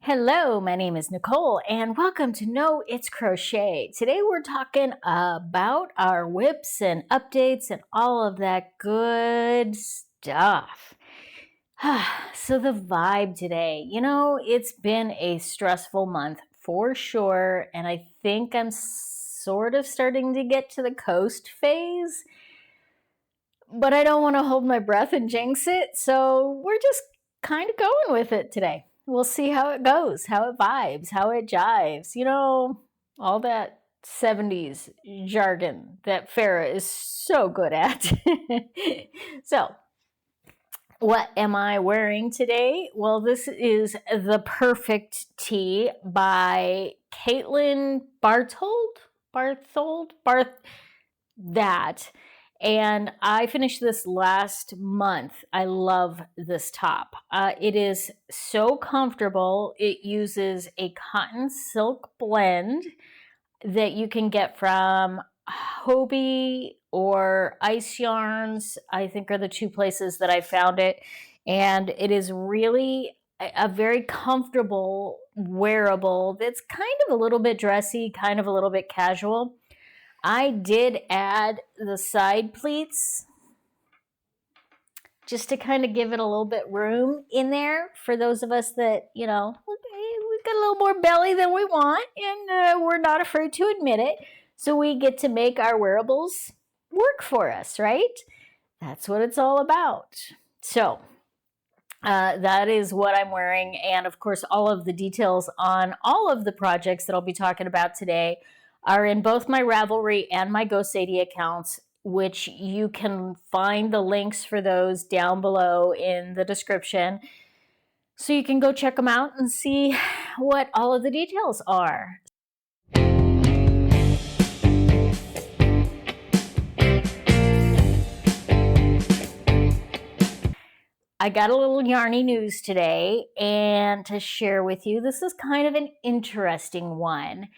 Hello, my name is Nicole and welcome to Know It's Crochet. Today we're talking about our WIPs and updates and all of that good stuff. So the vibe today, it's been a stressful month for sure, and I think I'm sort of starting to get to the coast phase, but I don't want to hold my breath and jinx it, so we're just kind of going with it today. We'll see how it goes, how it vibes, how it jives. All that 70s jargon that Farrah is so good at. So, what am I wearing today? Well, this is The Perfect Tee by Caitlin that. And I finished this last month. I love this top. It is so comfortable. It uses a cotton silk blend that you can get from Hobie or Ice Yarns, I think are the two places that I found it. And it is really a very comfortable, wearable, that's kind of a little bit dressy, kind of a little bit casual. I did add the side pleats just to kind of give it a little bit room in there for those of us that, we've got a little more belly than we want, and we're not afraid to admit it. So we get to make our wearables work for us, right? That's what it's all about. So that is what I'm wearing. And of course, all of the details on all of the projects that I'll be talking about today are in both my Ravelry and my GoSadie accounts, which you can find the links for those down below in the description. So you can go check them out and see what all of the details are. I got a little yarny news today and to share with you. This is kind of an interesting one.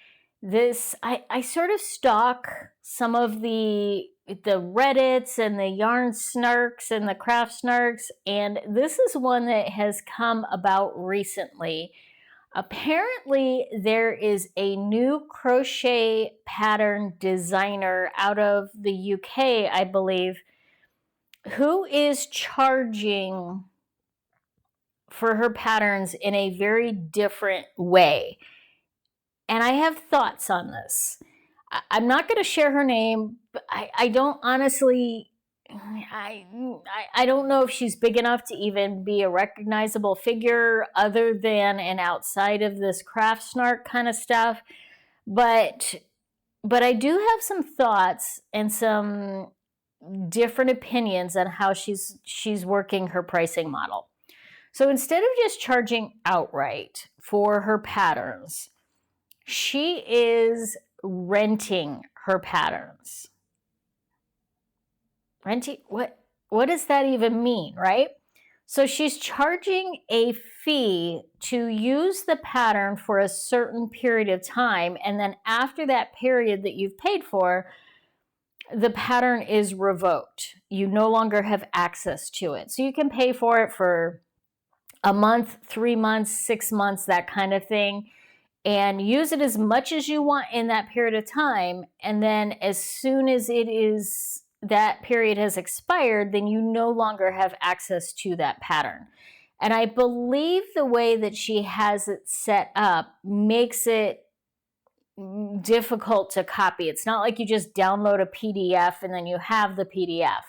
I sort of stalk some of the Reddits and the yarn snarks and the craft snarks, and this is one that has come about recently. Apparently, there is a new crochet pattern designer out of the UK, I believe, who is charging for her patterns in a very different way. And I have thoughts on this. I'm not going to share her name, but I don't honestly, I don't know if she's big enough to even be a recognizable figure other than and outside of this craft snark kind of stuff. But I do have some thoughts and some different opinions on how she's working her pricing model. So instead of just charging outright for her patterns, she is renting her patterns. Renting, what does that even mean, right? So she's charging a fee to use the pattern for a certain period of time, and then after that period that you've paid for, the pattern is revoked. You no longer have access to it. So you can pay for it for a month, 3 months, 6 months, that kind of thing, and use it as much as you want in that period of time. And then as soon as that period has expired, then you no longer have access to that pattern. And I believe the way that she has it set up makes it difficult to copy. It's not like you just download a PDF and then you have the PDF.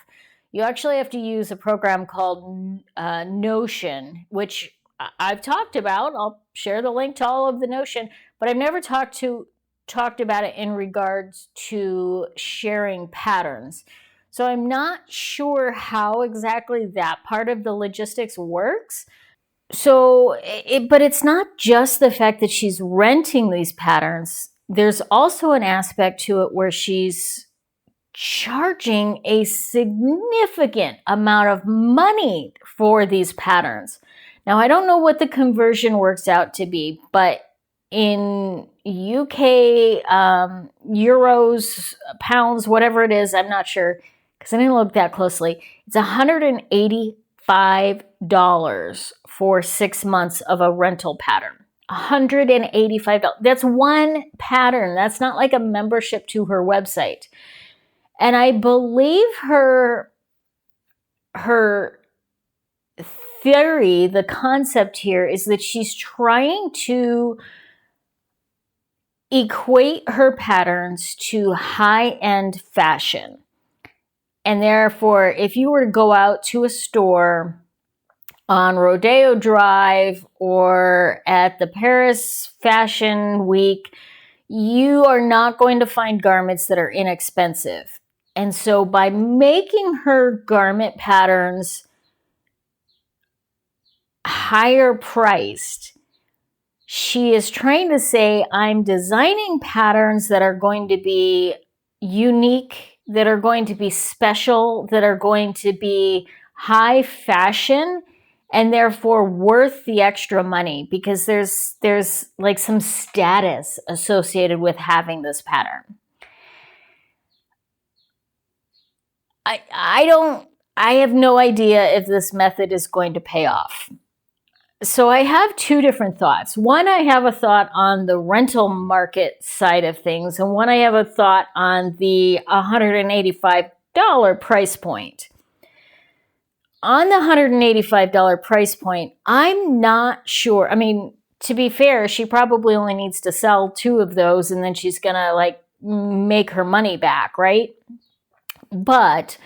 You actually have to use a program called Notion, which I've talked about. I'll share the link to all of the Notion, but I've never talked about it in regards to sharing patterns. So I'm not sure how exactly that part of the logistics works. But it's not just the fact that she's renting these patterns. There's also an aspect to it where she's charging a significant amount of money for these patterns. Now, I don't know what the conversion works out to be, but in UK, euros, pounds, whatever it is, I'm not sure because I didn't look that closely. It's $185 for 6 months of a rental pattern. $185. That's one pattern. That's not like a membership to her website. And I believe her theory, the concept here is that she's trying to equate her patterns to high-end fashion. And therefore, if you were to go out to a store on Rodeo Drive or at the Paris Fashion Week, you are not going to find garments that are inexpensive. And so by making her garment patterns higher priced, she is trying to say, I'm designing patterns that are going to be unique, that are going to be special, that are going to be high fashion, and therefore worth the extra money, because there's like some status associated with having this pattern. I have no idea if this method is going to pay off. So I have two different thoughts. One, I have a thought on the rental market side of things, and one, I have a thought on the $185 price point. On the $185 price point, I'm not sure. I mean, to be fair, she probably only needs to sell 2 of those and then she's gonna like make her money back, right? But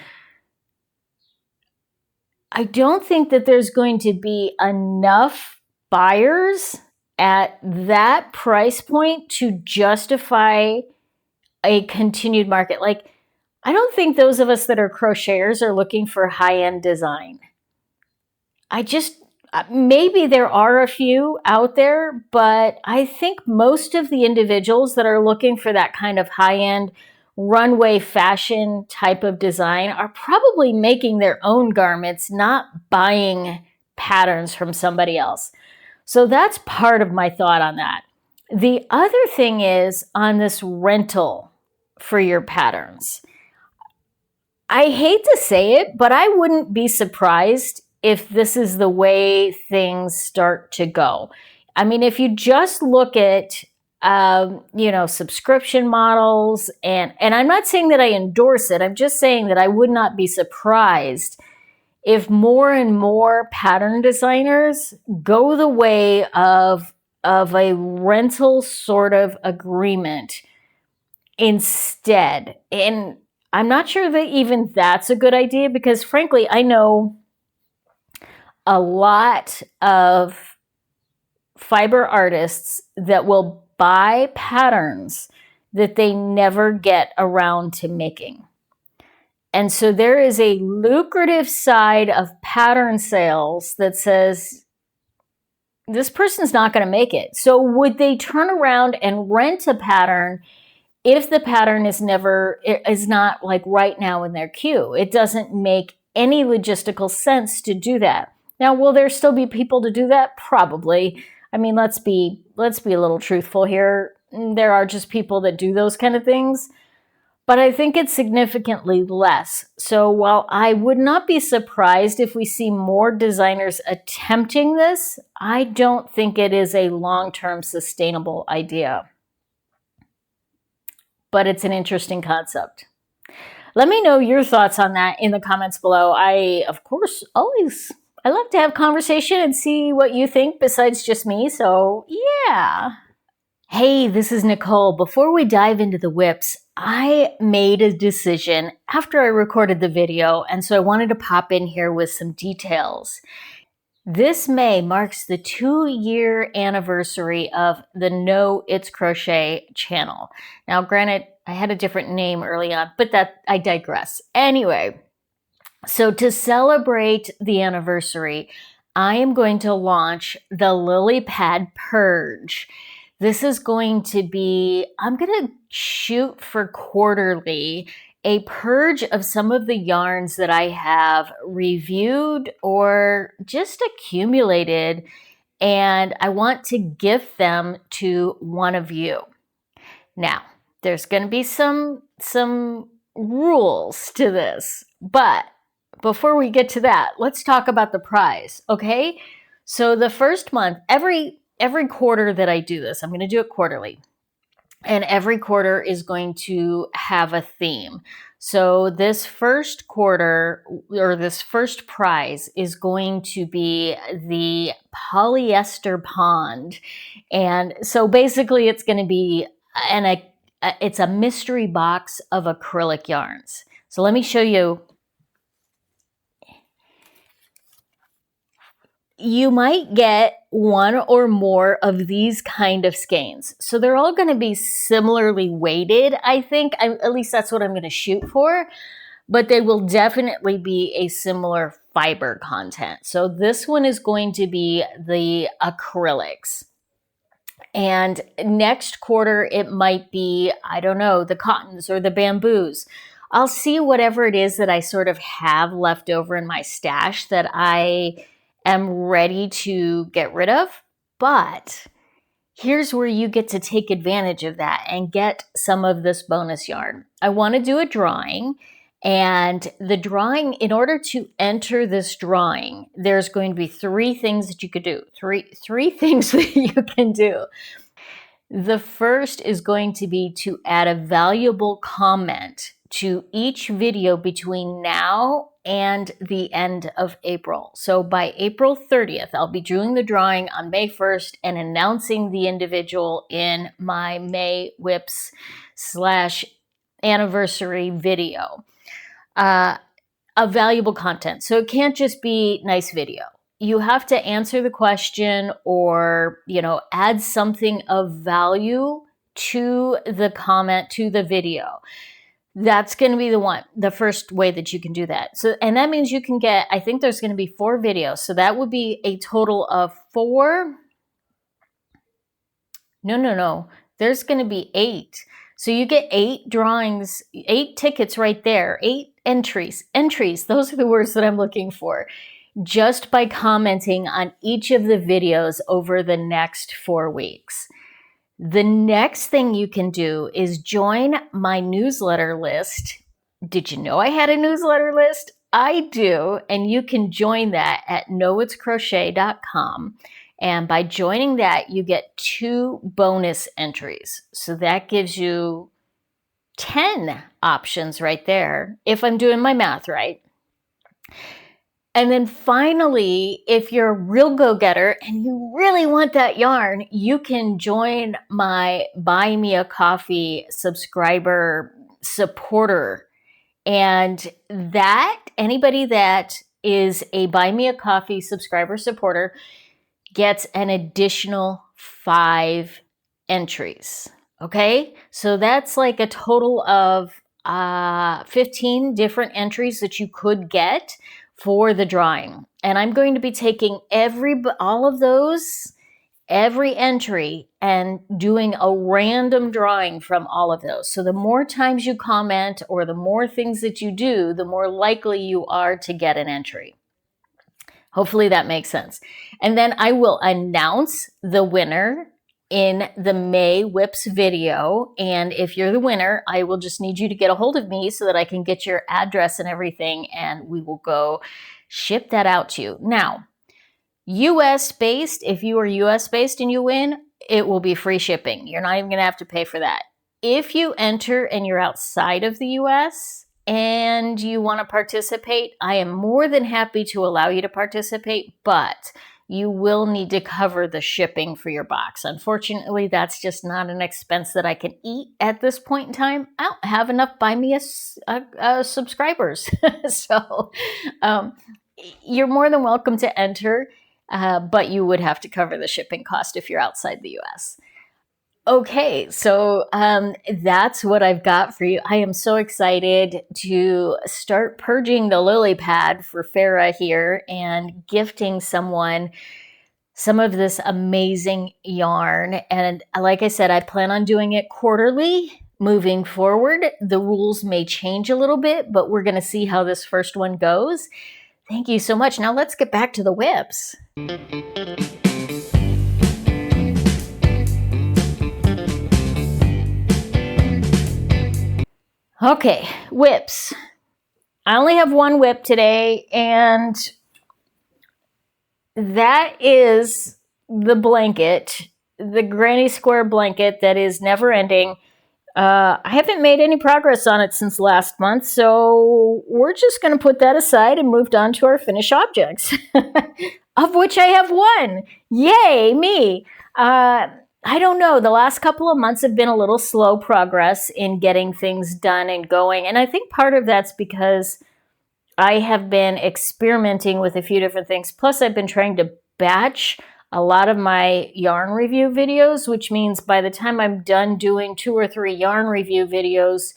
I don't think that there's going to be enough buyers at that price point to justify a continued market. Like, I don't think those of us that are crocheters are looking for high-end design. Maybe there are a few out there, but I think most of the individuals that are looking for that kind of high-end runway fashion type of design are probably making their own garments, not buying patterns from somebody else. So that's part of my thought on that. The other thing is on this rental for your patterns. I hate to say it, but I wouldn't be surprised if this is the way things start to go. I mean, if you just look at subscription models, and I'm not saying that I endorse it, I'm just saying that I would not be surprised if more and more pattern designers go the way of a rental sort of agreement instead. And I'm not sure that even that's a good idea, because frankly, I know a lot of fiber artists that will buy patterns that they never get around to making. And so there is a lucrative side of pattern sales that says, this person's not going to make it. So would they turn around and rent a pattern if the pattern is not like right now in their queue? It doesn't make any logistical sense to do that. Now, will there still be people to do that? Probably. I mean, let's be a little truthful here. There are just people that do those kind of things, but I think it's significantly less. So while I would not be surprised if we see more designers attempting this, I don't think it is a long-term sustainable idea. But it's an interesting concept. Let me know your thoughts on that in the comments below. I love to have conversation and see what you think besides just me, so yeah. Hey, this is Nicole. Before we dive into the WIPs, I made a decision after I recorded the video, and so I wanted to pop in here with some details. This May marks the 2-year anniversary of the Know It's Crochet channel. Now, granted, I had a different name early on, but I digress. Anyway, so to celebrate the anniversary, I am going to launch the Lily Pad Purge. This is going to be, I'm going to shoot for quarterly a purge of some of the yarns that I have reviewed or just accumulated, and I want to gift them to one of you. Now, there's going to be some rules to this, but before we get to that, let's talk about the prize, okay? So the first month, every every quarter that I do this, I'm going to do it quarterly. And every quarter is going to have a theme. So this first quarter, or this first prize, is going to be the polyester pond. And so basically it's going to be it's a mystery box of acrylic yarns. So let me show you. You might get one or more of these kind of skeins. So they're all going to be similarly weighted, I think. At least that's what I'm going to shoot for. But they will definitely be a similar fiber content. So this one is going to be the acrylics. And next quarter, it might be, I don't know, the cottons or the bamboos. I'll see whatever it is that I sort of have left over in my stash that I am ready to get rid of. But here's where you get to take advantage of that and get some of this bonus yarn. I want to do a drawing, and the drawing, in order to enter this drawing, there's going to be three things that you could do. Three things that you can do. The first is going to be to add a valuable comment to each video between now and the end of April. So by April 30th, I'll be doing the drawing on May 1st and announcing the individual in my May WIPs / anniversary video. A valuable content. So it can't just be nice video. You have to answer the question or, add something of value to the comment, to the video. That's going to be the first way that you can do that. So, and that means you can get, I think there's going to be 4 videos. So that would be a total of 4. No. There's going to be 8. So you get 8 drawings, 8 tickets right there, 8 entries. Those are the words that I'm looking for. Just by commenting on each of the videos over the next 4 weeks. The next thing you can do is join my newsletter list. Did you know I had a newsletter list? I do, and you can join that at knowitscrochet.com. And by joining that, you get 2 bonus entries. So that gives you 10 options right there, if I'm doing my math right. And then finally, if you're a real go-getter and you really want that yarn, you can join my Buy Me a Coffee subscriber supporter. And that, anybody that is a Buy Me a Coffee subscriber supporter gets an additional 5 entries. Okay? So that's like a total of 15 different entries that you could get for the drawing. And I'm going to be taking every entry and doing a random drawing from all of those. So the more times you comment or the more things that you do, the more likely you are to get an entry. Hopefully that makes sense. And then I will announce the winner in the May WIPs video. And if you're the winner, I will just need you to get a hold of me so that I can get your address and everything, and we will go ship that out to you. Now, US based, if you are US based and you win, it will be free shipping. You're not even going to have to pay for that. If you enter and you're outside of the US and you want to participate, I am more than happy to allow you to participate, but you will need to cover the shipping for your box. Unfortunately, that's just not an expense that I can eat at this point in time. I don't have enough Buy Me a subscribers. So you're more than welcome to enter, but you would have to cover the shipping cost if you're outside the US. Okay, so that's what I've got for you. I am so excited to start purging the Lily Pad for Farrah here and gifting someone some of this amazing yarn. And like I said, I plan on doing it quarterly moving forward. The rules may change a little bit, but we're going to see how this first one goes. Thank you so much. Now let's get back to the WIPs. Okay, WIPs. I only have one WIP today, and that is the blanket, the granny square blanket that is never ending. I haven't made any progress on it since last month, so we're just going to put that aside and moved on to our finished objects, of which I have one. Yay, me. I don't know. The last couple of months have been a little slow progress in getting things done and going. And I think part of that's because I have been experimenting with a few different things. Plus, I've been trying to batch a lot of my yarn review videos, which means by the time I'm done doing 2 or 3 yarn review videos,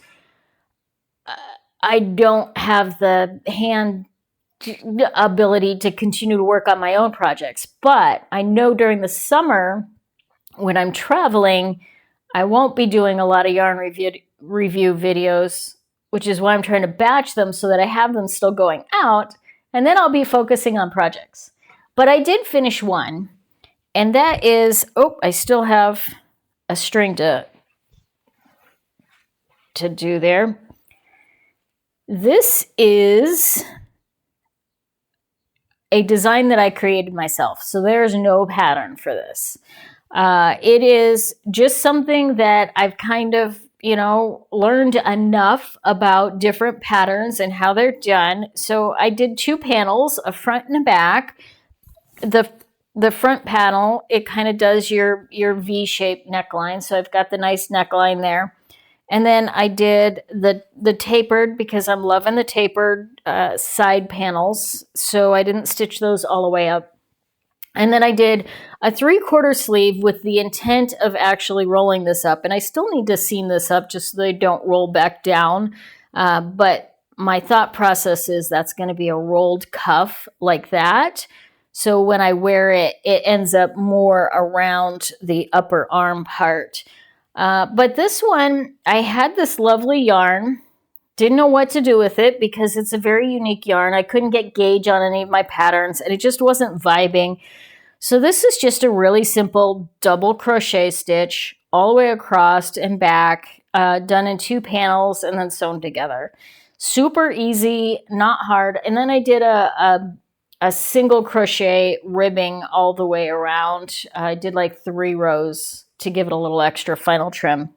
I don't have the hand ability to continue to work on my own projects. But I know during the summer, when I'm traveling, I won't be doing a lot of yarn review videos, which is why I'm trying to batch them so that I have them still going out, and then I'll be focusing on projects. But I did finish one, and that is, oh, I still have a string to do there. This is a design that I created myself, so there's no pattern for this. It is just something that I've kind of, learned enough about different patterns and how they're done. So I did 2 panels, a front and a back. The front panel, it kind of does your V-shaped neckline. So I've got the nice neckline there. And then I did the tapered, because I'm loving the tapered side panels. So I didn't stitch those all the way up. And then I did a 3/4 sleeve with the intent of actually rolling this up. And I still need to seam this up just so they don't roll back down. But my thought process is that's going to be a rolled cuff like that. So when I wear it, it ends up more around the upper arm part. But this one, I had this lovely yarn. Didn't know what to do with it because it's a very unique yarn. I couldn't get gauge on any of my patterns and it just wasn't vibing. So this is just a really simple double crochet stitch all the way across and back, done in 2 panels and then sewn together. Super easy, not hard. And then I did a single crochet ribbing all the way around. I did like 3 rows to give it a little extra final trim.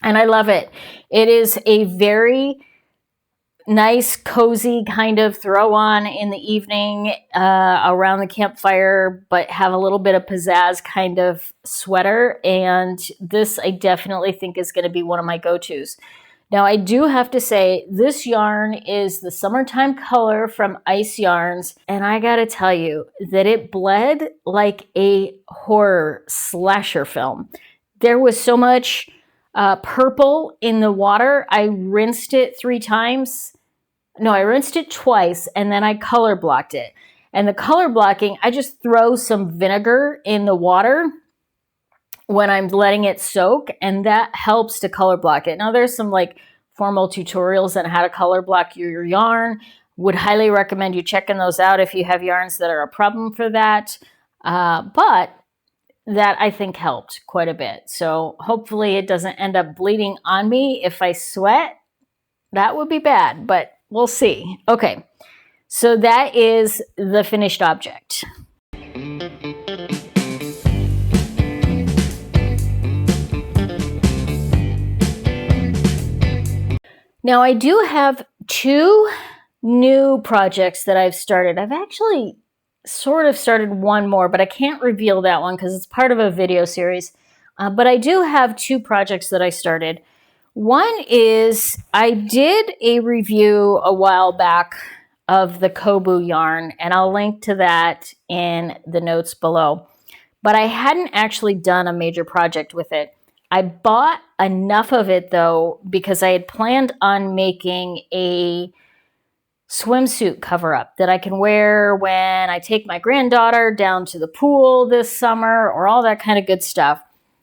And I love it. It is a very nice, cozy kind of throw on in the evening around the campfire, but have a little bit of pizzazz kind of sweater. And this I definitely think is going to be one of my go-tos. Now, I do have to say, this yarn is the Summertime Color from Ice Yarns, and I gotta tell you that it bled like a horror slasher film. There was so much purple in the water. I rinsed it 3 times. No, I rinsed it twice, and then I color blocked it. And the color blocking, I just throw some vinegar in the water when I'm letting it soak, and that helps to color block it. Now, there's some like formal tutorials on how to color block your yarn. Would highly recommend you checking those out if you have yarns that are a problem for that. But that I think helped quite a bit. So hopefully it doesn't end up bleeding on me if I sweat. That would be bad, but we'll see. Okay, so that is the finished object. Now, I do have 2 new projects that I've started. I've actually sort of started one more, but I can't reveal that one because it's part of a video series. But I do have 2 projects that I started. One is I did a review a while back of the Kobu yarn, and I'll link to that in the notes below. But I hadn't actually done a major project with it. I bought enough of it, though, because I had planned on making a swimsuit cover-up that I can wear when I take my granddaughter down to the pool this summer or all that kind of good stuff.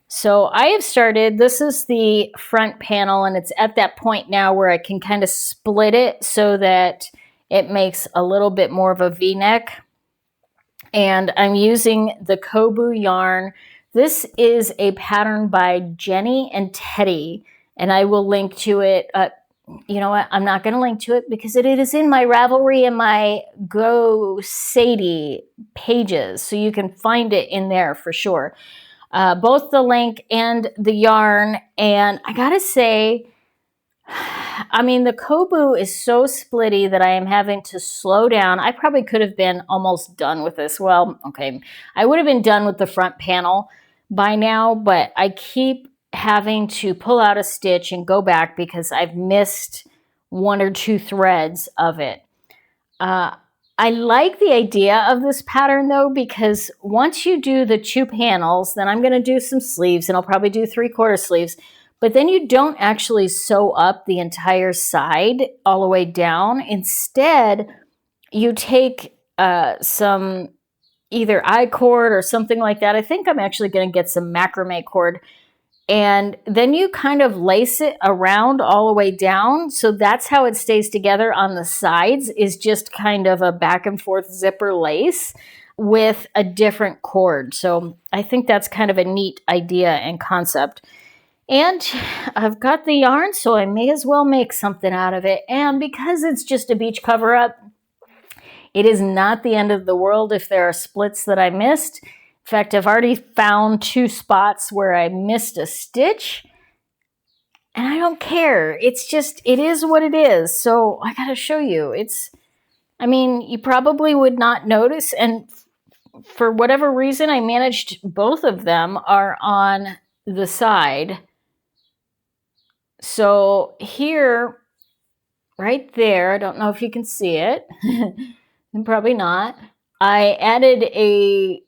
So I have started, this is the front panel, and it's at that point now where I can kind of split it so that it makes a little bit more of a V-neck. And I'm using the Kobu yarn. This is a pattern by Jenny and Teddy, and I will link to it. you know what? I'm not going to link to it because it is in my Ravelry and my Go Sadie pages. So you can find it in there for sure. Both the link and the yarn. And I got to say, I mean, the Kobu is so splitty that I am having to slow down. I probably could have been almost done with this. Well, okay, I would have been done with the front panel by now, but I keep having to pull out a stitch and go back because I've missed one or two threads of it. I like the idea of this pattern though, because once you do the 2 panels, then I'm going to do some sleeves and I'll probably do 3/4 sleeves. But then you don't actually sew up the entire side all the way down. Instead, you take some either I-cord or something like that. I think I'm actually going to get some macrame cord. And then you kind of lace it around all the way down. So that's how it stays together on the sides, is just kind of a back and forth zipper lace with a different cord. So I think that's kind of a neat idea and concept. And I've got the yarn, so I may as well make something out of it. And because it's just a beach cover-up, it is not the end of the world if there are splits that I missed. In fact, I've already found 2 spots where I missed a stitch. And I don't care. It's just, it is what it is. So I got to show you. I mean, you probably would not notice. And for whatever reason, I managed, both of them are on the side. So here, right there, I don't know if you can see it, and probably not. I added a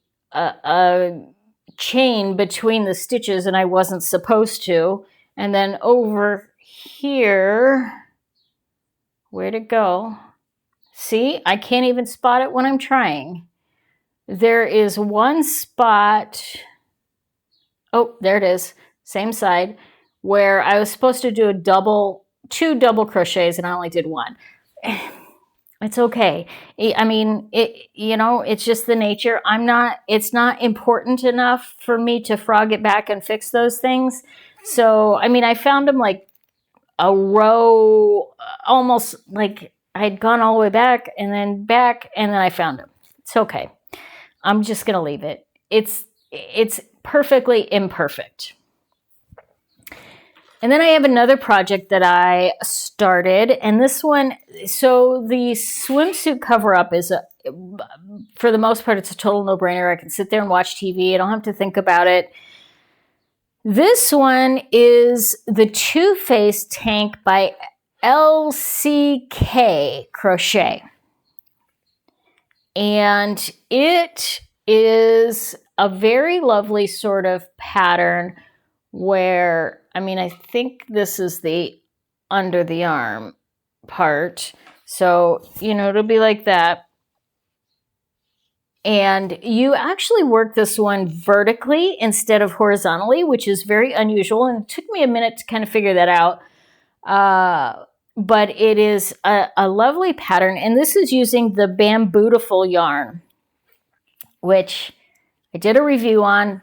chain between the stitches and I wasn't supposed to. And then over here, where'd it go? See, I can't even spot it when I'm trying. There is one spot, oh, there it is, same side, where I was supposed to do 2 double crochets and I only did 1. It's okay. I mean, it's just the nature. It's not important enough for me to frog it back and fix those things. So, I mean, I found them like a row, almost like I'd gone all the way back, and then I found them. It's okay. I'm just going to leave it. It's perfectly imperfect. And then I have another project that I started, and this one, so the swimsuit cover-up is, for the most part, it's a total no-brainer. I can sit there and watch TV. I don't have to think about it. This one is the Too Faced tank by LCK Crochet. And it is a very lovely sort of pattern where, I mean, I think this is the under the arm part. So, it'll be like that. And you actually work this one vertically instead of horizontally, which is very unusual. And it took me a minute to kind of figure that out. But it is a lovely pattern. And this is using the Bambootiful yarn, which I did a review on.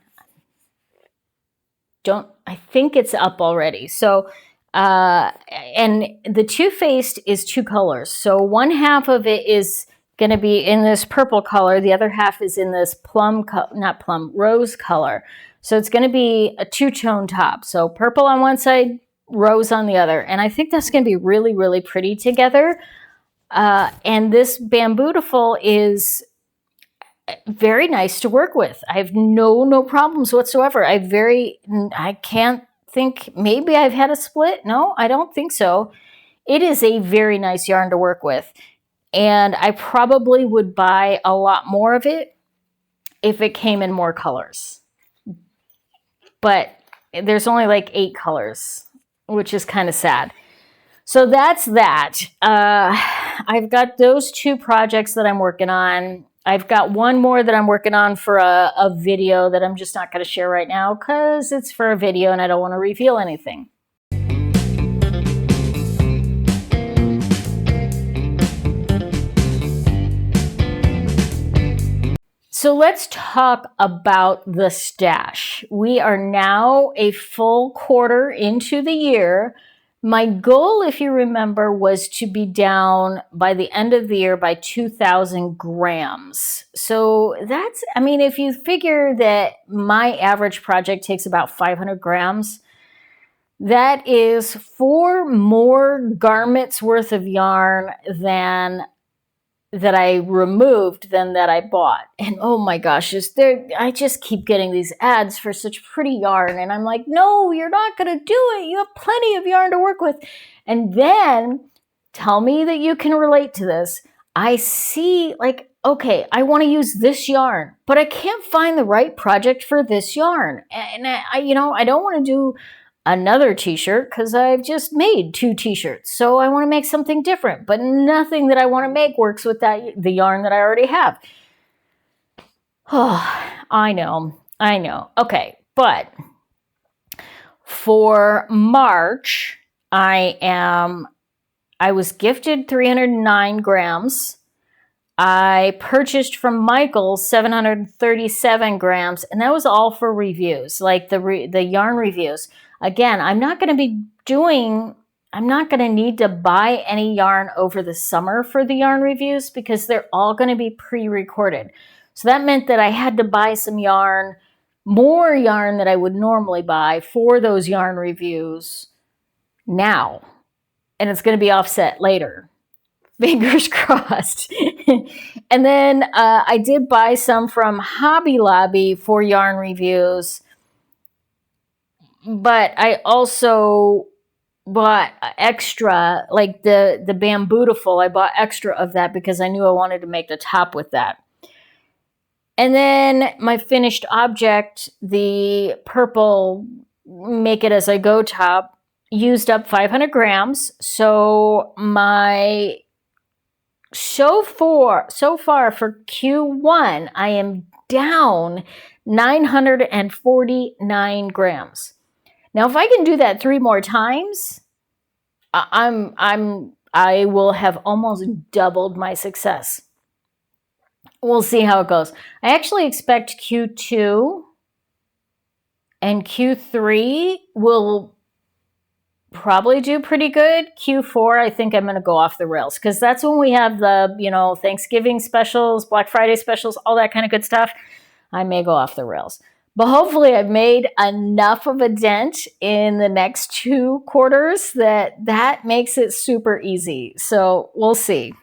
I think it's up already. So, and the Too Faced is 2 colors. So one half of it is going to be in this purple color. The other half is in this rose color. So it's going to be a 2-tone top. So purple on one side, rose on the other. And I think that's going to be really, really pretty together. And this Bambootiful is very nice to work with. I have no problems whatsoever. I can't think, maybe I've had a split. No, I don't think so. It is a very nice yarn to work with. And I probably would buy a lot more of it if it came in more colors. But there's only like 8 colors, which is kind of sad. So that's that. I've got those 2 projects that I'm working on. I've got one more that I'm working on for a video that I'm just not going to share right now because it's for a video and I don't want to reveal anything. So let's talk about the stash. We are now a full quarter into the year. My goal, if you remember, was to be down by the end of the year by 2,000 grams. So that's, I mean, if you figure that my average project takes about 500 grams, that is 4 more garments worth of yarn than that I removed than that I bought. And oh my gosh, I just keep getting these ads for such pretty yarn. And I'm like, no, you're not going to do it. You have plenty of yarn to work with. And then tell me that you can relate to this. I see like, okay, I want to use this yarn, but I can't find the right project for this yarn. And I don't want to do another t-shirt because I've just made 2 t-shirts. So I want to make something different, but nothing that I want to make works with the yarn that I already have. Oh, I know. Okay, but for March, I was gifted 309 grams. I purchased from Michael 737 grams, and that was all for reviews, like the yarn reviews. Again, I'm not going to need to buy any yarn over the summer for the yarn reviews because they're all going to be pre-recorded. So that meant that I had to buy some yarn, more yarn that I would normally buy for those yarn reviews now. And it's going to be offset later. Fingers crossed. And then I did buy some from Hobby Lobby for yarn reviews. But I also bought extra, like the Bambootiful. I bought extra of that because I knew I wanted to make the top with that. And then my finished object, the purple Make It As I Go top, used up 500 grams. So so far for Q1, I am down 949 grams. Now, if I can do that 3 more times, I will have almost doubled my success. We'll see how it goes. I actually expect Q2 and Q3 will probably do pretty good. Q4, I think I'm going to go off the rails because that's when we have the, Thanksgiving specials, Black Friday specials, all that kind of good stuff. I may go off the rails. But hopefully I've made enough of a dent in the next 2 quarters that makes it super easy. So we'll see.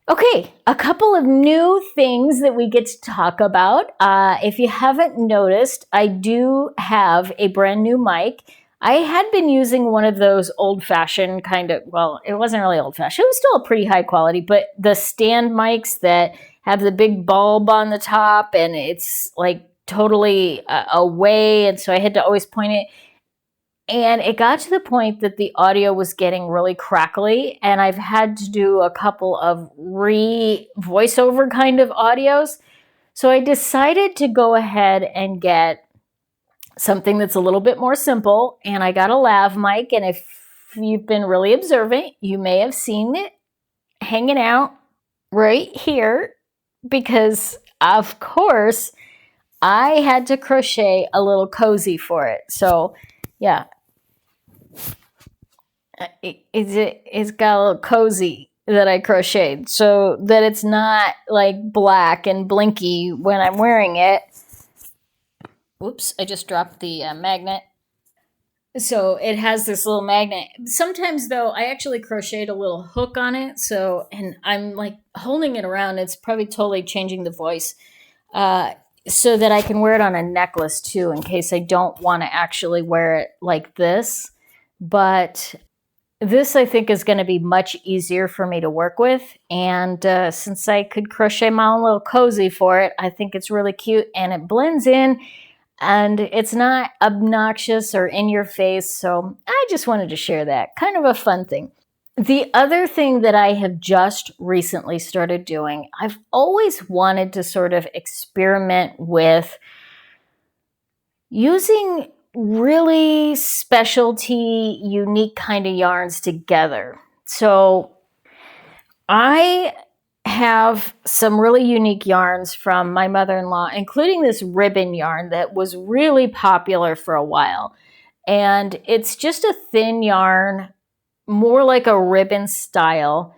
Okay, a couple of new things that we get to talk about. If you haven't noticed, I do have a brand new mic. I had been using one of those old-fashioned kind of, well, it wasn't really old-fashioned. It was still a pretty high quality, but the stand mics that have the big bulb on the top and it's like totally away, and so I had to always point it. And it got to the point that the audio was getting really crackly, and I've had to do a couple of voiceover kind of audios. So I decided to go ahead and get something that's a little bit more simple, and I got a lav mic, and if you've been really observant, you may have seen it hanging out right here because, of course, I had to crochet a little cozy for it. So, yeah, it's got a little cozy that I crocheted so that it's not like black and blinky when I'm wearing it. Whoops, I just dropped the magnet. So it has this little magnet. Sometimes though, I actually crocheted a little hook on it. So, and I'm like holding it around. It's probably totally changing the voice so that I can wear it on a necklace too, in case I don't want to actually wear it like this. But this I think is going to be much easier for me to work with. And since I could crochet my own little cozy for it, I think it's really cute and it blends in. And it's not obnoxious or in your face, so I just wanted to share that. Kind of a fun thing. The other thing that I have just recently started doing, I've always wanted to sort of experiment with using really specialty, unique kind of yarns together. So I have some really unique yarns from my mother-in-law, including this ribbon yarn that was really popular for a while. And it's just a thin yarn, more like a ribbon style,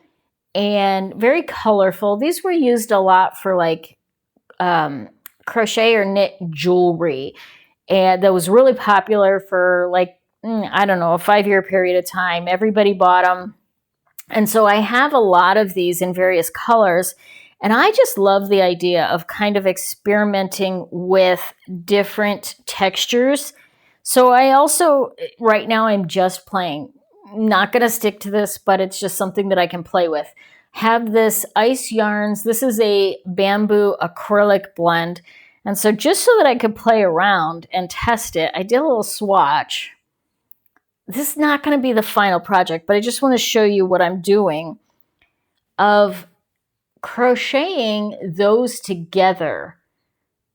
and very colorful. These were used a lot for like crochet or knit jewelry. And that was really popular for like, I don't know, a 5-year period of time. Everybody bought them. And so I have a lot of these in various colors. And I just love the idea of kind of experimenting with different textures. So I also, right now, I'm just playing. Not going to stick to this, but it's just something that I can play with. Have this Ice Yarns. This is a bamboo acrylic blend. And so just so that I could play around and test it, I did a little swatch. This is not going to be the final project, but I just want to show you what I'm doing of crocheting those together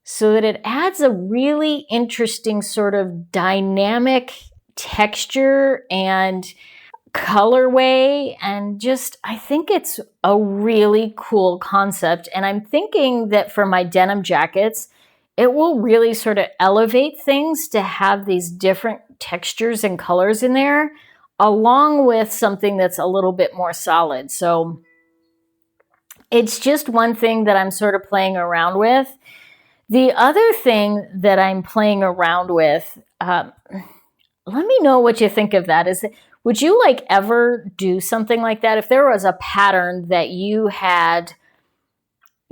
so that it adds a really interesting sort of dynamic texture and colorway, and just I think it's a really cool concept. And I'm thinking that for my denim jackets, it will really sort of elevate things to have these different textures and colors in there, along with something that's a little bit more solid. So it's just one thing that I'm sort of playing around with. The other thing that I'm playing around with, let me know what you think of that. Would you like ever do something like that? If there was a pattern that you had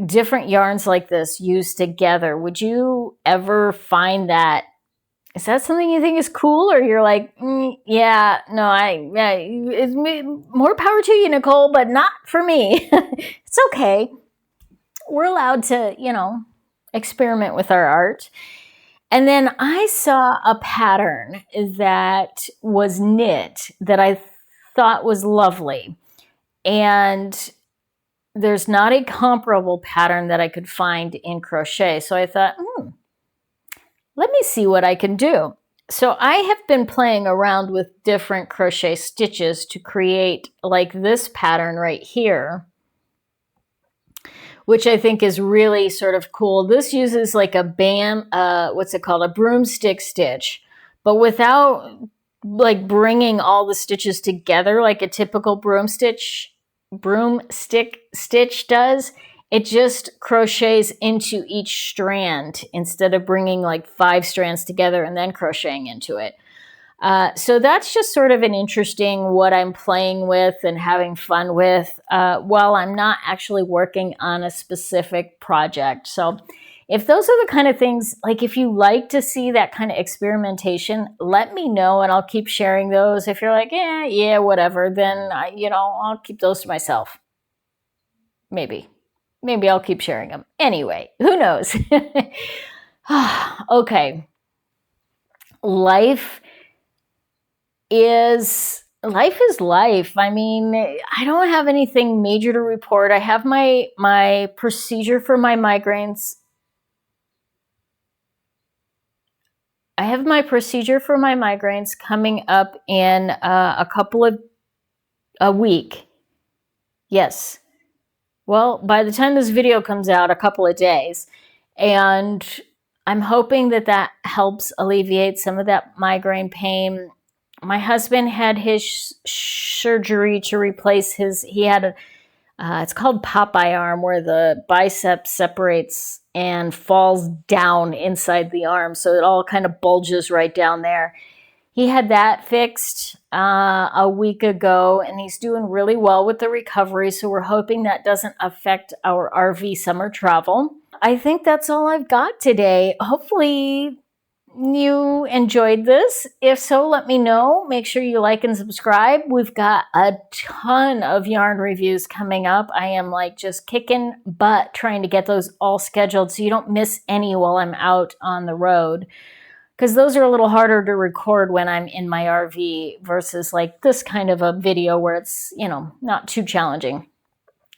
different yarns like this used together, would you ever find that? Is that something you think is cool, or you're like, yeah, no, it's more power to you, Nicole, but not for me. It's okay. We're allowed to, experiment with our art. And then I saw a pattern that was knit that I thought was lovely. And there's not a comparable pattern that I could find in crochet. So I thought, let me see what I can do. So I have been playing around with different crochet stitches to create like this pattern right here, which I think is really sort of cool. This uses like a a broomstick stitch, but without like bringing all the stitches together like a typical broomstick stitch does. It just crochets into each strand instead of bringing like 5 strands together and then crocheting into it. So that's just sort of an interesting what I'm playing with and having fun with while I'm not actually working on a specific project. So if those are the kind of things, like if you like to see that kind of experimentation, let me know and I'll keep sharing those. If you're like, yeah, whatever, then I'll keep those to myself. Maybe I'll keep sharing them. Anyway, who knows? Okay. Life is life. I mean, I don't have anything major to report. I have my procedure for my migraines. I have my procedure for my migraines coming up in a week. Yes. Well, by the time this video comes out, a couple of days. And I'm hoping that helps alleviate some of that migraine pain. My husband had his surgery to replace he had it's called Popeye arm, where the bicep separates and falls down inside the arm. So it all kind of bulges right down there. He had that fixed a week ago, and he's doing really well with the recovery. So we're hoping that doesn't affect our RV summer travel. I think that's all I've got today. Hopefully you enjoyed this. If so, let me know. Make sure you like and subscribe. We've got a ton of yarn reviews coming up. I am like just kicking butt trying to get those all scheduled so you don't miss any while I'm out on the road, because those are a little harder to record when I'm in my RV versus like this kind of a video where it's, not too challenging.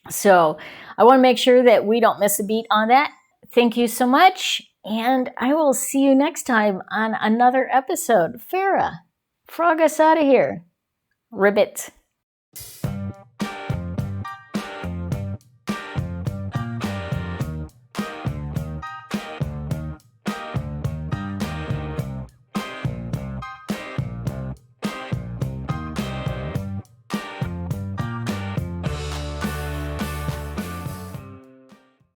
So I want to make sure that we don't miss a beat on that. Thank you so much. And I will see you next time on another episode. Farrah, frog us out of here. Ribbit.